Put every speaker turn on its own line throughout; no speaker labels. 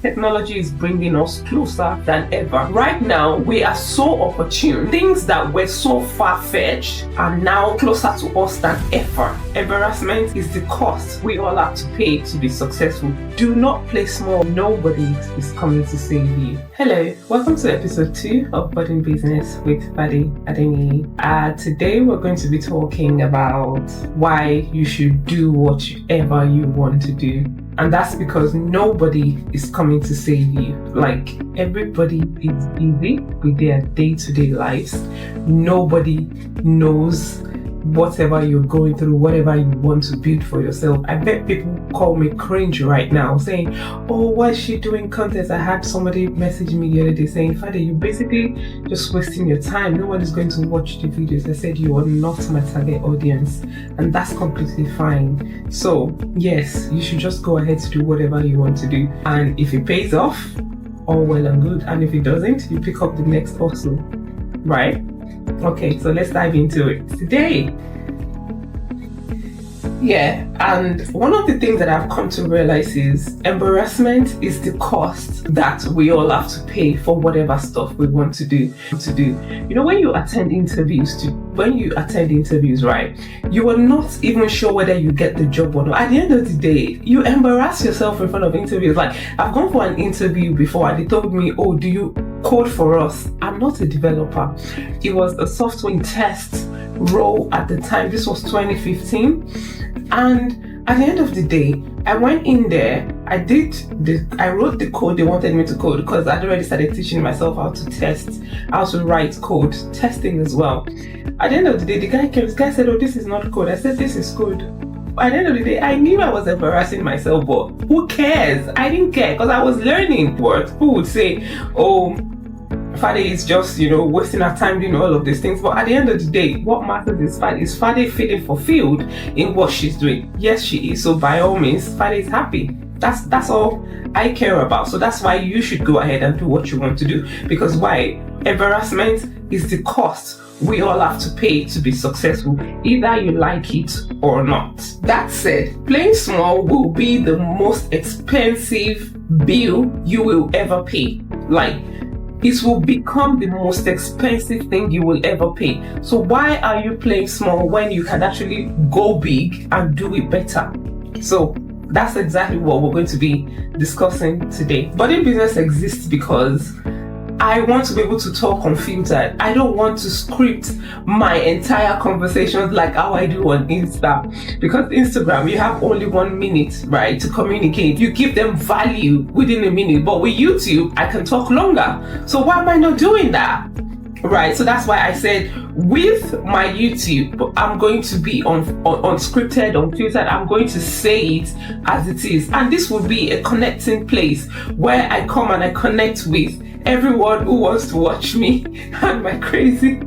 Technology is bringing us closer than ever. Right now, we are so opportune. Things that were so far-fetched are now closer to us than ever. Embarrassment is the cost we all have to pay to be successful. Do not play small. Nobody is coming to save you. Hello, welcome to episode 2 of Budding Business with Fadi Adeni. Today we're going to be talking about why you should do whatever you want to do. And that's because nobody is coming to save you. Like, everybody is busy with their day-to-day lives. Nobody knows whatever you're going through, whatever you want to build for yourself. I bet people call me cringe right now saying, oh, why is she doing content? I had somebody message me the other day saying, Fadi, you're basically just wasting your time. No one is going to watch the videos. I said, you are not my target audience, and that's completely fine. So yes, you should just go ahead to do whatever you want to do, and if it pays off, all well and good, and if it doesn't, you pick up the next hustle, right? Okay, so let's dive into it today. And one of the things that I've come to realize is embarrassment is the cost that we all have to pay for whatever stuff we want to do. You know, when you attend interviews, right, you are not even sure whether you get the job or not. At the end of the day, you embarrass yourself in front of interviews. Like, I've gone for an interview before and they told me, oh, do you code for us? I'm not a developer. It was a software test role at the time. This was 2015. And at the end of the day, I went in there, I wrote the code they wanted me to code because I'd already started teaching myself how to test, how to write code, testing as well. At the end of the day, this guy said, oh, this is not code. I said, this is code. At the end of the day, I knew I was embarrassing myself, but who cares? I didn't care because I was learning words. Who would say, oh, Fadi is just, wasting our time doing all of these things. But at the end of the day, what matters is Fadi feeling fulfilled in what she's doing. Yes, she is. So by all means, Fadi is happy. That's all I care about. So that's why you should go ahead and do what you want to do. Because why? Embarrassment is the cost we all have to pay to be successful, either you like it or not. That said, playing small will be the most expensive bill you will ever pay. Like, it will become the most expensive thing you will ever pay. So why are you playing small when you can actually go big and do it better? So that's exactly what we're going to be discussing today. Budding business exists because I want to be able to talk unfiltered. I don't want to script my entire conversations like how I do on Insta. Because Instagram, you have only 1 minute, right, to communicate. You give them value within a minute. But with YouTube, I can talk longer. So why am I not doing that? Right, so that's why I said with my YouTube, I'm going to be unscripted, unfiltered. I'm going to say it as it is. And this will be a connecting place where I come and I connect with everyone who wants to watch me and my crazy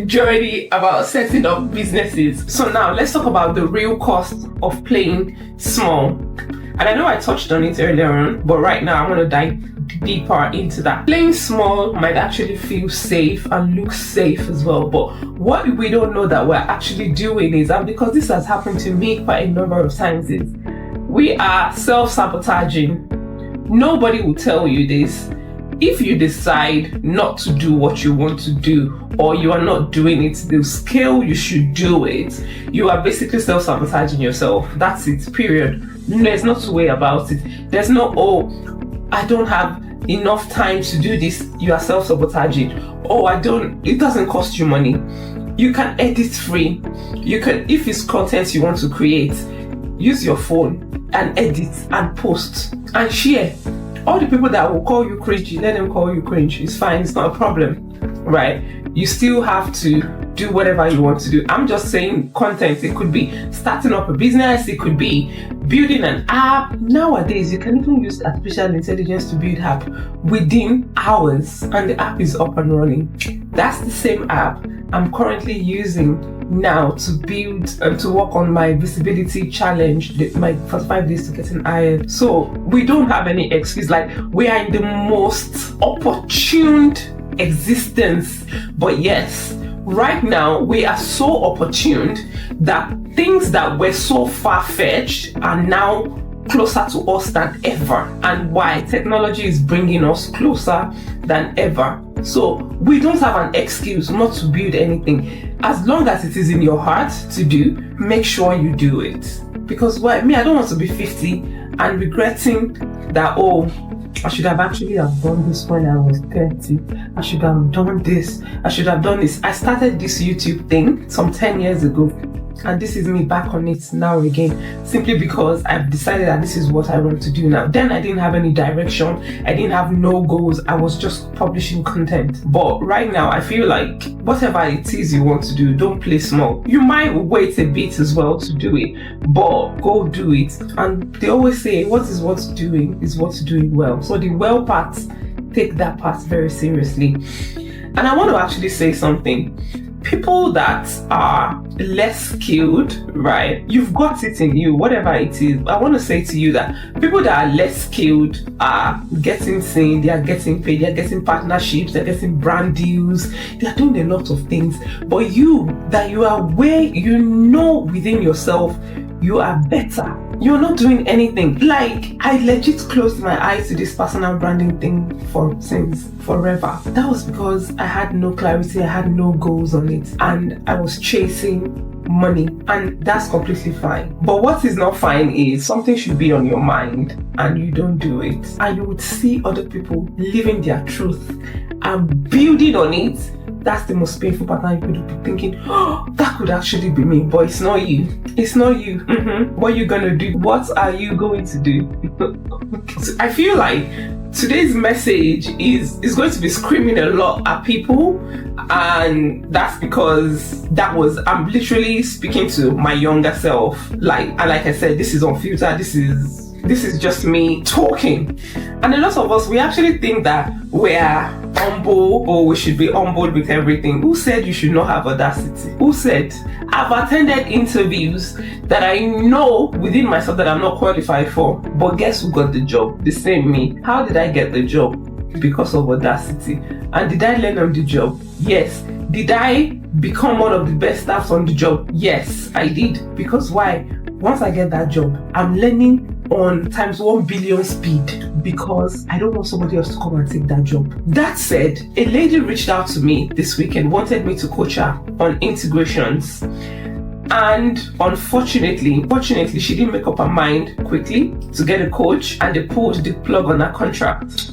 journey about setting up businesses. So now let's talk about the real cost of playing small. And I know I touched on it earlier on, but right now I want to dive deeper into that. Playing small might actually feel safe and look safe as well, but what we don't know that we're actually doing is, and because this has happened to me quite a number of times, is we are self-sabotaging. Nobody will tell you this. If you decide not to do what you want to do, or you are not doing it the scale you should do it, you are basically self-sabotaging yourself. That's it, period. There's no two way about it. There's no, oh, I don't have enough time to do this. You are self-sabotaging. Oh, it doesn't cost you money. You can edit free. You can, if it's content you want to create, use your phone and edit and post and share. All the people that will call you cringe, let them call you cringe. It's fine, it's not a problem, right? You still have to do whatever you want to do. I'm just saying content. It could be starting up a business, it could be building an app. Nowadays, you can even use artificial intelligence to build app within hours, and the app is up and running. That's the same app I'm currently using now to build and to work on my visibility challenge, my 45 days to get an IF. So we don't have any excuse. Like, we are in the most opportune existence. But yes, right now we are so opportune that things that were so far-fetched are now closer to us than ever, and why technology is bringing us closer than ever. So we don't have an excuse not to build anything. As long as it is in your heart to do, make sure you do it. Because I don't want to be 50 and regretting that, I should have actually done this when I was 30. I should have done this. I should have done this. I started this YouTube thing some 10 years ago. And this is me back on it now again, simply because I've decided that this is what I want to do now. Then I didn't have any direction. I didn't have no goals. I was just publishing content. But right now, I feel like whatever it is you want to do, don't play small. You might wait a bit as well to do it, but go do it. And they always say, what is what's doing is what's doing well. So the well part, take that part very seriously. And I want to actually say something. People that are less skilled, right? You've got it in you, whatever it is. I want to say to you that people that are less skilled are getting seen, they are getting paid, they are getting partnerships, they're getting brand deals, they are doing a lot of things. But you are where you know within yourself you are better. You're not doing anything. Like, I legit closed my eyes to this personal branding thing since forever. That was because I had no clarity, I had no goals on it, and I was chasing money, and that's completely fine. But what is not fine is something should be on your mind and you don't do it, and you would see other people living their truth and building on it. That's the most painful part. Now you could be thinking, that could actually be me, but it's not you. It's not you. What are you gonna do? What are you going to do? So I feel like today's message is going to be screaming a lot at people, and that's because I'm literally speaking to my younger self. Like I said, this is unfiltered. This is just me talking. And a lot of us, we actually think that we're humble, or we should be humbled with everything. Who said you should not have audacity? Who said? I've attended interviews that I know within myself that I'm not qualified for, but guess who got the job? The same me. How did I get the job? Because of audacity. And did I learn on the job? Yes. Did I become one of the best staffs on the job? Yes, I did. Because why? Once I get that job, I'm learning on times 1 billion speed, because I don't want somebody else to come and take that job. That said, a lady reached out to me this weekend, wanted me to coach her on integrations. And unfortunately, she didn't make up her mind quickly to get a coach, and they pulled the plug on her contract.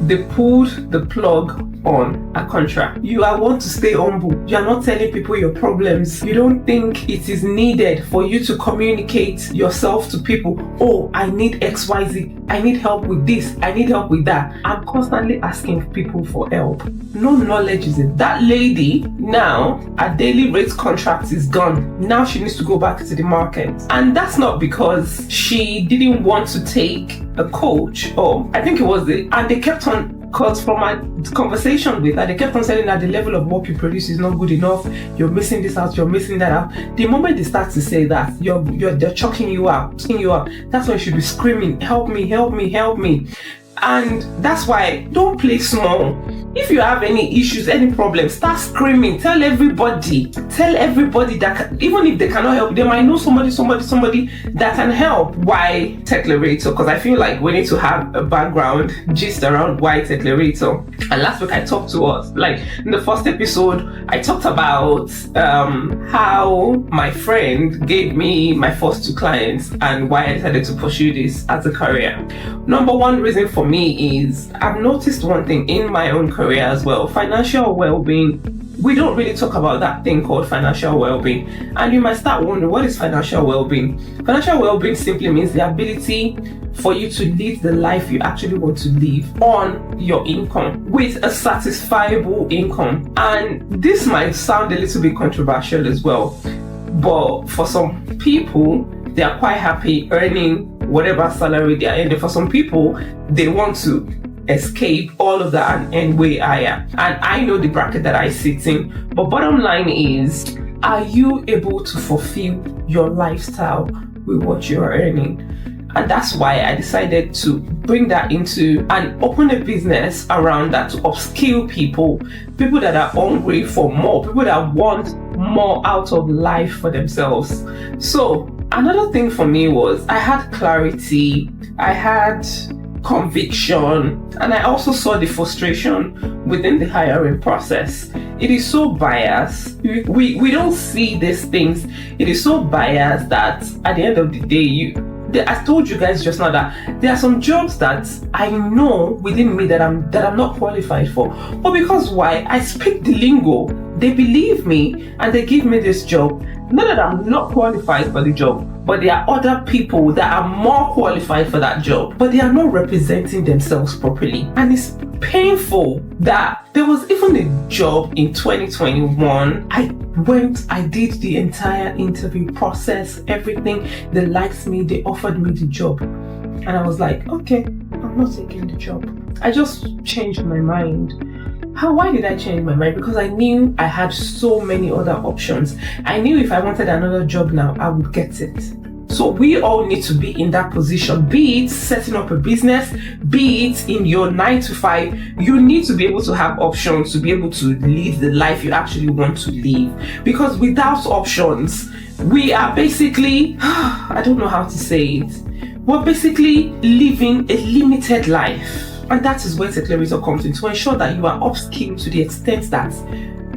They pulled the plug on a contract. You want to stay humble. You are not telling people your problems. You don't think it is needed for you to communicate yourself to people. Oh, I need XYZ. I need help with this. I need help with that. I'm constantly asking people for help. No knowledge is it. That lady now, her daily rate contract is gone. Now she needs to go back to the market. And that's not because she didn't want to take a coach. I think it was and they kept on, because from my conversation with her, they kept on saying that the level of work you produce is not good enough. You're missing this out. You're missing that out. The moment they start to say that, they're chucking you out. That's when you should be screaming, "Help me! Help me! Help me!" And that's why, don't play small. If you have any issues, any problems, start screaming. Tell everybody that even if they cannot help, they might know somebody that can help. Why Techlerator? Because I feel like we need to have a background gist around why Techlerator. And last week I talked to us, like in the first episode, I talked about how my friend gave me my first 2 clients and why I decided to pursue this as a career. Number one reason for me is I've noticed one thing in my own career as well. Financial well-being. We don't really talk about that thing called financial well-being. And you might start wondering, what is financial well-being? Financial well-being simply means the ability for you to live the life you actually want to live on your income, with a satisfiable income. And this might sound a little bit controversial as well, but for some people, they are quite happy earning whatever salary they are earning. For some people, they want to escape all of that and end way higher. And I know the bracket that I sit in. But bottom line is, are you able to fulfill your lifestyle with what you're earning? And that's why I decided to bring that into and open a business around that, to upskill people that are hungry for more, people that want more out of life for themselves. So Another thing for me was I had clarity, I had conviction, and I also saw the frustration within the hiring process. It is so biased. We don't see these things. It is so biased that at the end of the day, I told you guys just now that there are some jobs that I know within me that I'm not qualified for. But because why? I speak the lingo. They believe me and they give me this job. Not that I'm not qualified for the job, but there are other people that are more qualified for that job, but they are not representing themselves properly. And it's painful that there was even a job in 2021. I did the entire interview process, everything. They liked me, they offered me the job. And I was like, okay, I'm not taking the job. I just changed my mind. Why did I change my mind? Because I knew I had so many other options. I knew if I wanted another job now, I would get it. So we all need to be in that position, be it setting up a business, be it in your 9 to 5, you need to be able to have options to be able to live the life you actually want to live. Because without options, we are basically, I don't know how to say it, we're basically living a limited life. And that is where Seclarator comes in, to ensure that you are upskilled to the extent that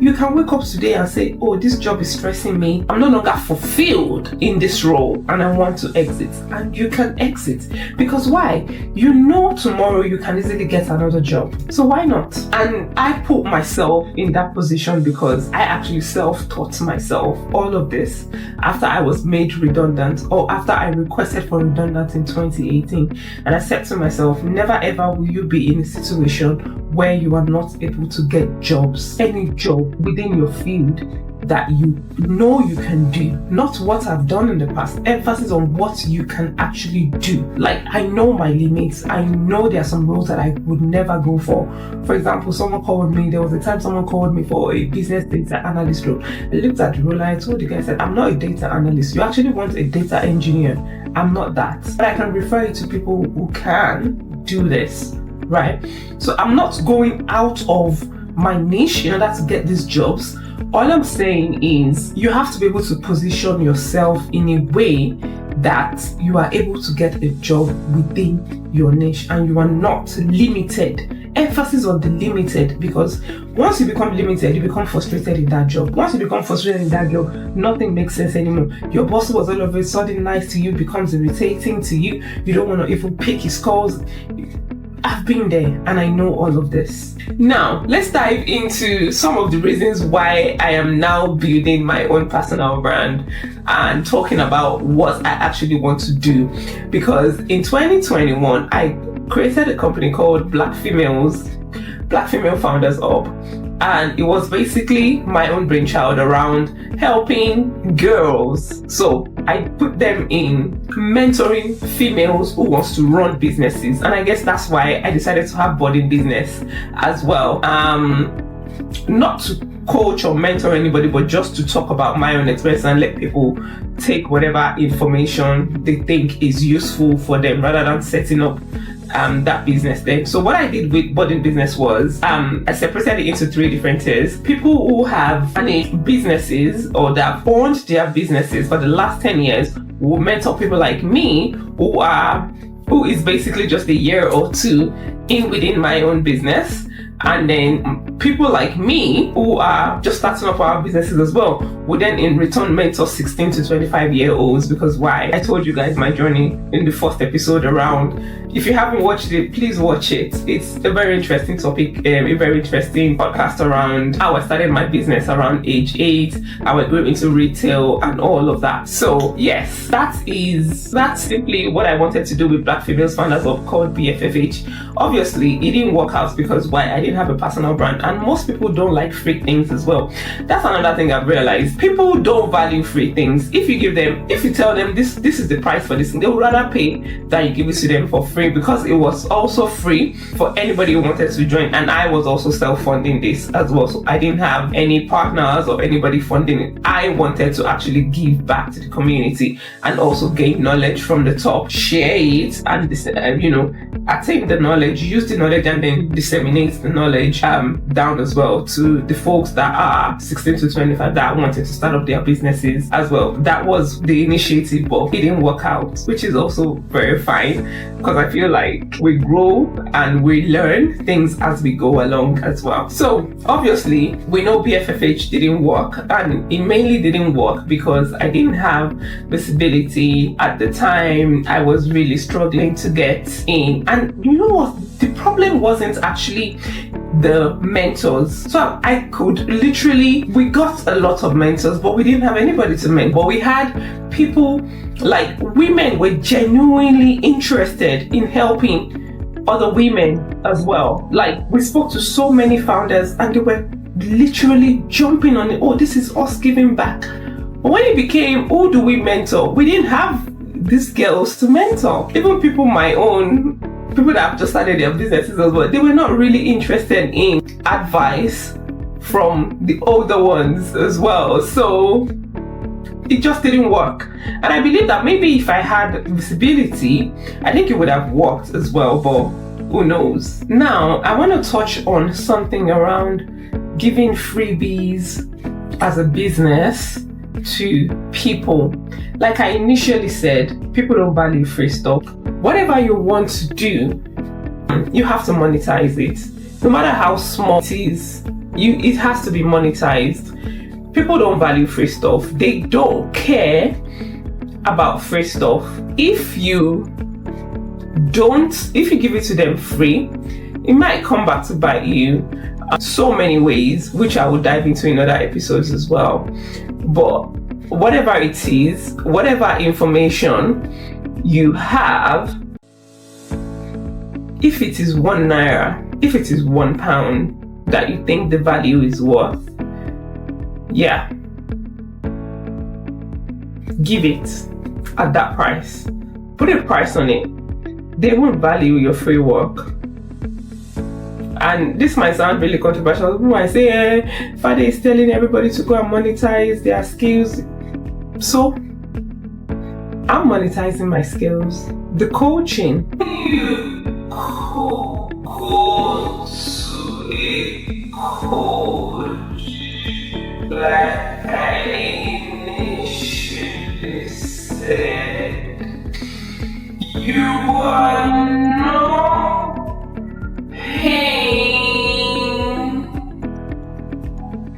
you can wake up today and say, oh, this job is stressing me. I'm no longer fulfilled in this role and I want to exit. And you can exit. Because why? You know tomorrow you can easily get another job. So why not? And I put myself in that position because I actually self-taught myself all of this after I was made redundant, or after I requested for redundant in 2018. And I said to myself, never ever will you be in a situation where you are not able to get jobs, any job within your field that you know you can do, not what I've done in the past. Emphasis on what you can actually do. Like, I know my limits. I know there are some roles that I would never go for. For example, there was a time someone called me for a business data analyst role. I looked at the role and I told the guy, I said, I'm not a data analyst. You actually want a data engineer. I'm not that. But I can refer you to people who can do this, right? So I'm not going out of my niche in order to get these jobs. All I'm saying is you have to be able to position yourself in a way that you are able to get a job within your niche and you are not limited. Emphasis on the limited, because once you become limited, you become frustrated in that job. Once you become frustrated in that job, nothing makes sense anymore. Your boss was all of a sudden nice to you, becomes irritating to you. You don't want to even pick his calls. I've been there and I know all of this. Now, let's dive into some of the reasons why I am now building my own personal brand and talking about what I actually want to do. Because in 2021, I created a company called Black Female Founders Hub. And it was basically my own brainchild around helping girls. So I put them in mentoring females who wants to run businesses. And I guess that's why I decided to have budding business as well. Not to coach or mentor anybody, but just to talk about my own experience and let people take whatever information they think is useful for them rather than setting up that business there. So what I did with budding business was I separated it into 3 different tiers. People who have managed businesses or that have owned their businesses for the last 10 years will mentor people like me who is basically just a year or 2 within my own business. And then people like me who are just starting up our businesses as well would then in return mentor 16 to 25-year-olds. Because why? I told you guys my journey in the first episode around. If you haven't watched it, please watch it. It's a very interesting topic, a very interesting podcast around how I started my business around age 8, how I grew into retail and all of that. So yes, that's simply what I wanted to do with Black Females Founders Hub, called BFFH. Obviously, it didn't work out because why? I didn't have a personal brand, and most people don't like free things as well. That's another thing I've realized. People don't value free things. If you tell them this is the price for this thing, they would rather pay than you give it to them for free, because it was also free for anybody who wanted to join, and I was also self-funding this as well. So I didn't have any partners or anybody funding it. I wanted to actually give back to the community and also gain knowledge from the top, share it, and attain the knowledge, use the knowledge, and then disseminate the knowledge down as well to the folks that are 16 to 25 that are wanting to start up their businesses as well. That was the initiative, but it didn't work out, which is also very fine, because I feel like we grow and we learn things as we go along as well. So obviously we know BFFH didn't work, and it mainly didn't work because I didn't have visibility at the time. I was really struggling to get in, and you know what, the problem wasn't actually the mentors. So I could literally, we got a lot of mentors, but we didn't have anybody to mentor. But we had people, like women were genuinely interested in helping other women as well. Like we spoke to so many founders and they were literally jumping on it. Oh, this is us giving back. But when it became, who do we mentor? We didn't have these girls to mentor. Even people my own, people that have just started their businesses as well, they were not really interested in advice from the older ones as well. So it just didn't work. And I believe that maybe if I had visibility, I think it would have worked as well, but who knows. Now, I want to touch on something around giving freebies as a business to people. Like I initially said, people don't value free stuff. Whatever you want to do, you have to monetize it. No matter how small it is, it has to be monetized. People don't value free stuff. They don't care about free stuff. If you give it to them free, it might come back to bite you so many ways, which I will dive into in other episodes as well. But whatever it is, whatever information you have, if it is £1, if it is £1 that you think the value is worth, yeah, give it at that price. Put a price on it. They won't value your free work. And this might sound really controversial. People might say, Father is telling everybody to go and monetize their skills. So, I'm monetizing my skills. The coaching. You go to a coach like I initially said. You are not paying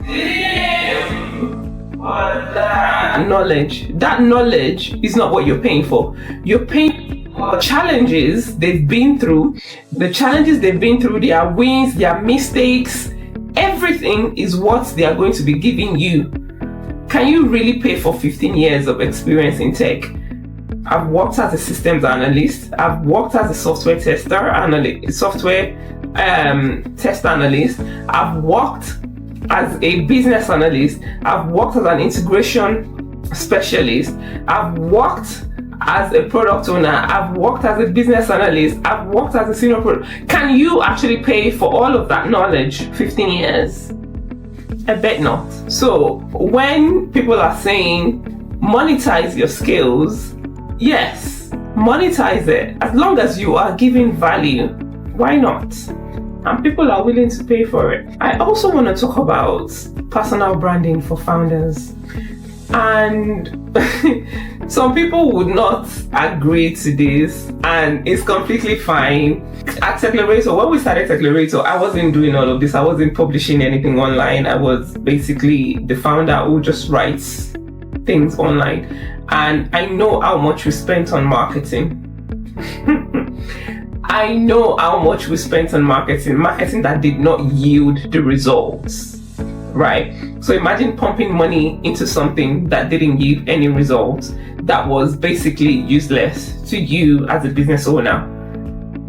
them for that knowledge. That knowledge is not what you're paying for. You're paying for the challenges they've been through, their wins, their mistakes. Everything is what they are going to be giving you. Can you really pay for 15 years of experience in tech? I've worked as a systems analyst. I've worked as a software test analyst. I've worked as a business analyst. I've worked as an integration specialist. I've worked as a product owner. I've worked as a business analyst. I've worked as a senior product. Can you actually pay for all of that knowledge 15 years? I bet not. So when people are saying monetize your skills, yes, monetize it. As long as you are giving value, why not? And people are willing to pay for it. I also want to talk about personal branding for founders. And some people would not agree to this, and it's completely fine. At Techlerator, when we started Techlerator, I wasn't doing all of this. I wasn't publishing anything online. I was basically the founder who just writes things online. And I know how much we spent on marketing. I know how much we spent on marketing that did not yield the results, right? So imagine pumping money into something that didn't yield any results, that was basically useless to you as a business owner.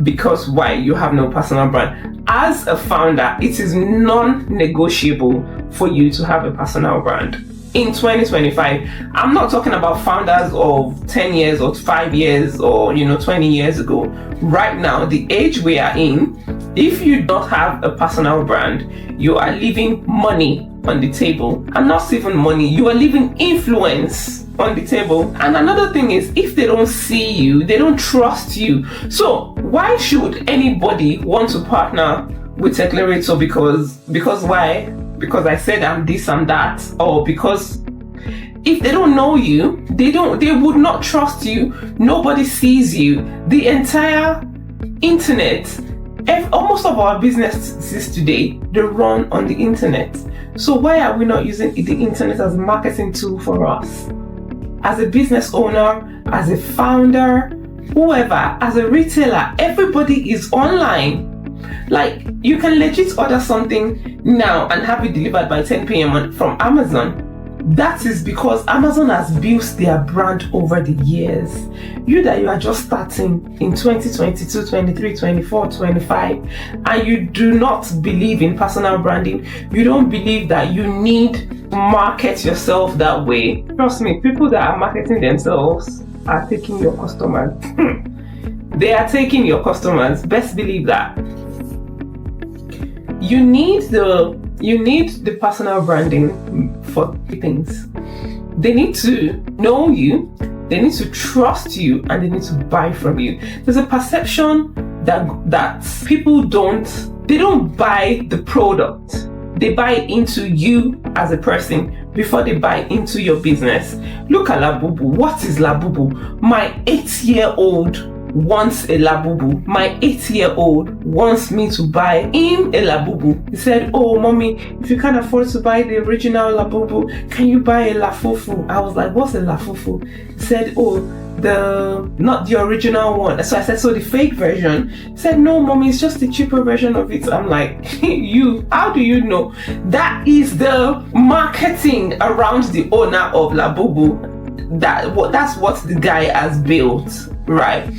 Because why? You have no personal brand. As a founder, it is non-negotiable for you to have a personal brand. In 2025, I'm not talking about founders of 10 years or 5 years or 20 years ago. Right now, the age we are in, if you don't have a personal brand, you are leaving money on the table, and not even money. You are leaving influence on the table. And another thing is, if they don't see you, they don't trust you. So why should anybody want to partner with Declarator? Because why? Because I said I'm this and that, or because if they don't know you, they would not trust you. Nobody sees you. The entire internet, almost of our businesses today, they run on the internet. So why are we not using the internet as a marketing tool for us? As a business owner, as a founder, whoever, as a retailer, everybody is online. Like, you can legit order something now and have it delivered by 10 p.m. from Amazon. That is because Amazon has built their brand over the years. You are just starting in 2022, 23, 24, 25, and you do not believe in personal branding. You don't believe that you need to market yourself that way. Trust me, people that are marketing themselves are taking your customers. They are taking your customers. Best believe that. You need the personal branding for things. They need to know you, they need to trust you, and they need to buy from you. There's a perception that people don't buy the product. They buy into you as a person before they buy into your business. Look at Labubu. What is Labubu? My 8-year-old wants a Labubu. My 8-year-old wants me to buy him a Labubu. He said, "Oh, mommy, if you can't afford to buy the original Labubu, can you buy a Lafufu?" I was like, "What's a Lafufu?" He said, "Oh, not the original one." So I said, "So the fake version?" He said, "No, mommy, it's just the cheaper version of it." I'm like, how do you know? That is the marketing around the owner of Labubu. That's what the guy has built, right?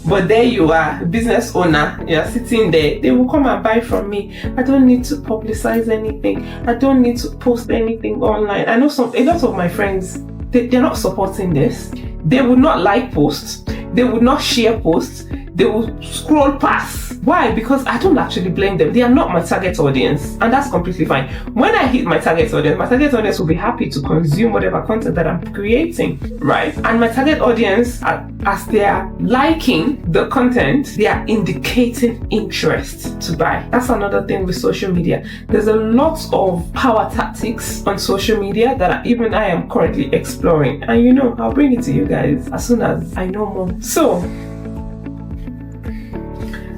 But there you are, business owner, you're sitting there. They will come and buy from me. I don't need to publicize anything. I don't need to post anything online. I know a lot of my friends, they're not supporting this. They would not like posts. They would not share posts. They will scroll past. Why? Because I don't actually blame them. They are not my target audience, and that's completely fine. When I hit my target audience will be happy to consume whatever content that I'm creating, right? And my target audience, as they are liking the content, they are indicating interest to buy. That's another thing with social media. There's a lot of power tactics on social media that I am currently exploring, and I'll bring it to you guys as soon as I know more. So,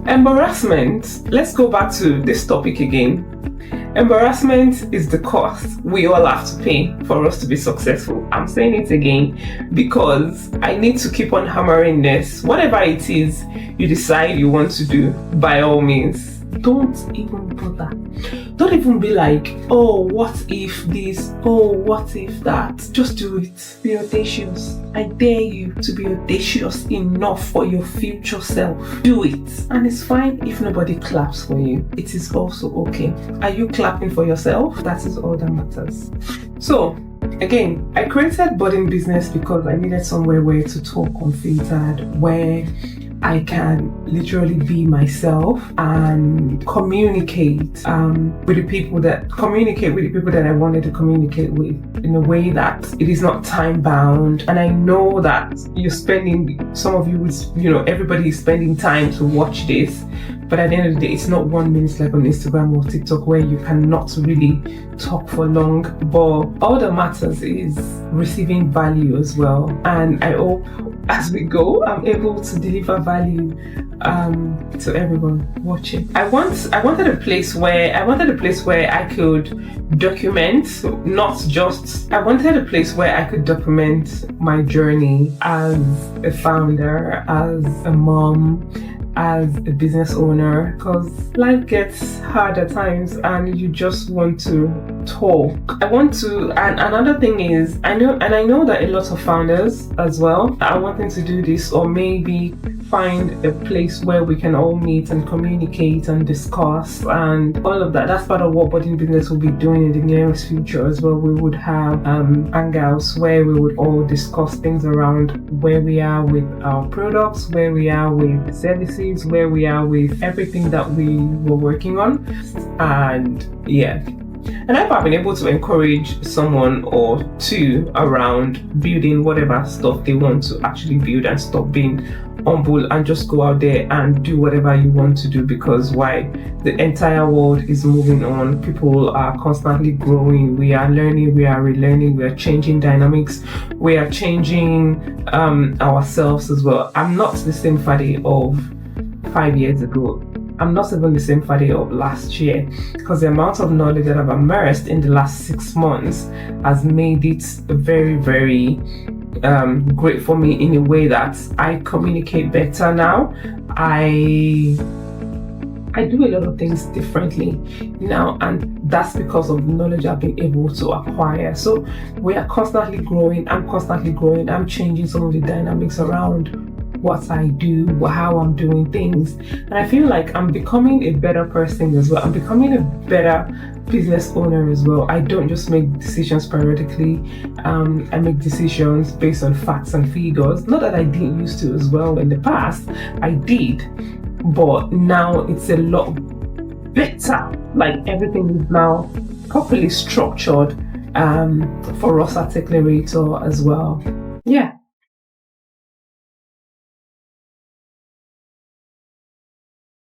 embarrassment. Let's go back to this topic again. Embarrassment is the cost we all have to pay for us to be successful. I'm saying it again because I need to keep on hammering this. Whatever it is you decide you want to do, by all means, don't even bother. Don't even be like, "Oh, what if this? Oh, what if that?" Just do it. Be audacious. I dare you to be audacious enough for your future self. Do it. And it's fine if nobody claps for you. It is also okay. Are you clapping for yourself? That is all that matters. So, again, I created Budding Business because I needed somewhere where to talk unfiltered, where I can literally be myself and communicate with the people that I wanted to communicate with in a way that it is not time bound. And I know that everybody is spending time to watch this, but at the end of the day, it's not 1 minute like on Instagram or TikTok where you cannot really talk for long. But all that matters is receiving value as well. And I hope as we go, I'm able to deliver value to everyone watching. I wanted a place where I could document, I wanted a place where I could document my journey as a founder, as a mom, as a business owner, because life gets hard at times and you just want to talk. And another thing is, I know that a lot of founders as well are wanting to do this, or maybe find a place where we can all meet and communicate and discuss and all of that. That's part of what Budding Business will be doing in the nearest future as well. We would have hangouts where we would all discuss things around where we are with our products, where we are with services, where we are with everything that we were working on. And yeah, And I've been able to encourage someone or two around building whatever stuff they want to actually build, and stop being humble and just go out there and do whatever you want to do. Because why? The entire world is moving on. People are constantly growing. We are learning, we are relearning, we are changing dynamics, we are changing ourselves as well. I'm not the same Fadi of 5 years ago. I'm not even the same Fadi of last year, because the amount of knowledge that I've immersed in the last 6 months has made it very, very great for me in a way that I communicate better now. I do a lot of things differently now, and that's because of the knowledge I've been able to acquire. So we are constantly growing. I'm constantly growing. I'm changing some of the dynamics around what I do, how I'm doing things, and I feel like I'm becoming a better person as well. I'm becoming a better business owner as well. I don't just make decisions periodically. I make decisions based on facts and figures. Not that I didn't used to as well in the past. I did, but now it's a lot better. Like, everything is now properly structured for us at Tech Narrator as well. Yeah.